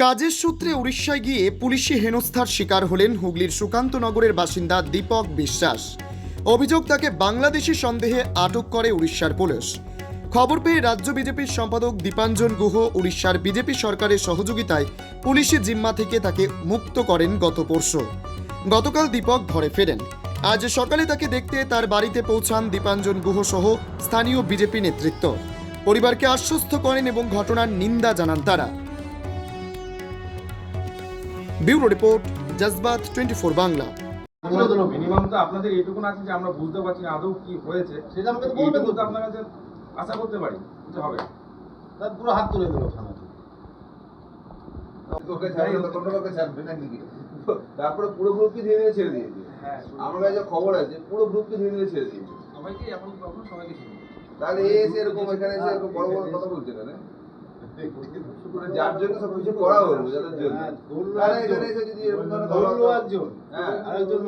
কাজের সূত্রে উড়িষ্যায় গিয়ে পুলিশি হেনস্থার শিকার হলেন হুগলির সুকান্তনগরের বাসিন্দা দীপক বিশ্বাস। অভিযোগ, তাকে বাংলাদেশি সন্দেহে আটক করে উড়িষ্যার পুলিশ। খবর পেয়ে রাজ্য বিজেপির সম্পাদক দীপাঞ্জন গুহ উড়িষ্যার বিজেপি সরকারের সহযোগিতায় পুলিশি জিম্মা থেকে তাকে মুক্ত করেন গত পরশু। গতকাল দীপক ঘরে ফেরেন। আজ সকালে তাকে দেখতে তার বাড়িতে পৌঁছান দীপাঞ্জন গুহ সহ স্থানীয় বিজেপি নেতৃত্ব। পরিবারকে আশ্বস্ত করেন এবং ঘটনার নিন্দা জানান তারা। Bureau report, জজবাত 24 Bangla. মিনিমাম তো আপনাদের এইটুকুন আছে যে আমরা বুঝতে পারছি না আদৌ কি হয়েছে, সেটা আমাকে বলবেন তো আপনার কাছে আশা করতে পারি যে হবে। তার পুরো হাত তুলে দিল থানা তারপরে পুরো গ্রুপকে ধীরে ধীরে ছেড়ে দিয়েছে। আমার কাছে খবর আছে পুরো গ্রুপকে ধীরে ধীরে ছেড়ে দিয়েছে সবাইকে এখন কখন সবাইকে ছিল। তাহলে এসে এরকম এখানে এসে এরকম বড় বড় কথা বলছে না, যার জন্য সবকিছু করা হলো যাদের জন্য। তাহলে এখানে এসে যদি এরকম একজন আরেকজন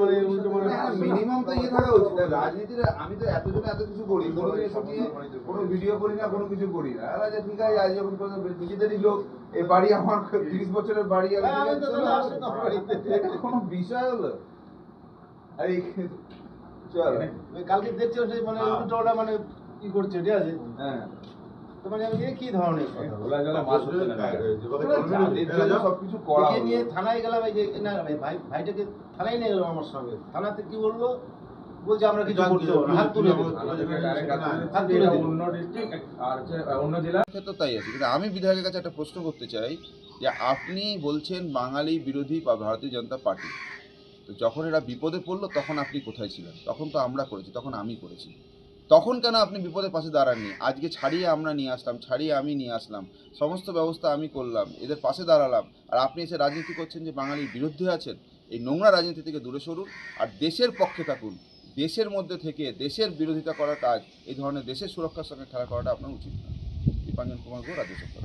মিনিমাম তো ইয়ে থাকা উচিত। রাজনীতির আমি তো এতজন এত কিছু করি, কোনোদিন এসব নিয়ে কোনো ভিডিও করি না, কোনো কিছু করি না। আচ্ছা ঠিক আছে, আজ যখন নিজেদেরই লোক, এই বাড়ি আমার 30 বছরের বাড়ি, কোনো বিষয় হলো। আরে চল কালকে দেখছিলাম সেই মানে উল্টোটা মানে কি করছে, ঠিক আছে? হ্যাঁ, তো মানে আমি কি ধরনের সবকিছু করা কথা নিয়ে থানায় গেলাম, এই যে না ভাইটাকে থানায় নিয়ে গেলাম আমার সঙ্গে। থানাতে কি বললো, বলছে আমরা কিছু করতে পারবো না, হাত তুলে দিল। অন্য ডিস্ট্রিক্ট আর অন্য জেলা ক্ষেত্রে তাই আছে। কিন্তু আমি বিধায়কের কাছে একটা প্রশ্ন করতে চাই যে আপনি বলছেন বাঙালি বিরোধী বা ভারতীয় জনতা পার্টি, তো যখন এরা বিপদে পড়লো তখন আপনি কোথায় ছিলেন? তখন তো আমরা করেছি, তখন আমি করেছি। তখন কেন আপনি বিপদের পাশে দাঁড়াননি? আজকে ছাড়িয়ে আমরা নিয়ে আসলাম, ছাড়িয়ে আমি নিয়ে আসলাম, সমস্ত ব্যবস্থা আমি করলাম, এদের পাশে দাঁড়ালাম, আর আপনি এসে রাজনীতি করছেন যে বাঙালির বিরুদ্ধে আছেন। এই নোংরা রাজনীতি থেকে দূরে সরুন আর দেশের পক্ষে থাকুন। দেশের মধ্যে থেকে দেশের বিরোধিতা করার কাজ, এই ধরনের দেশের সুরক্ষার সঙ্গে খেলা করাটা আপনার উচিত না। দীপাঞ্জন কুমার গুহ, রাজ্য সরকার।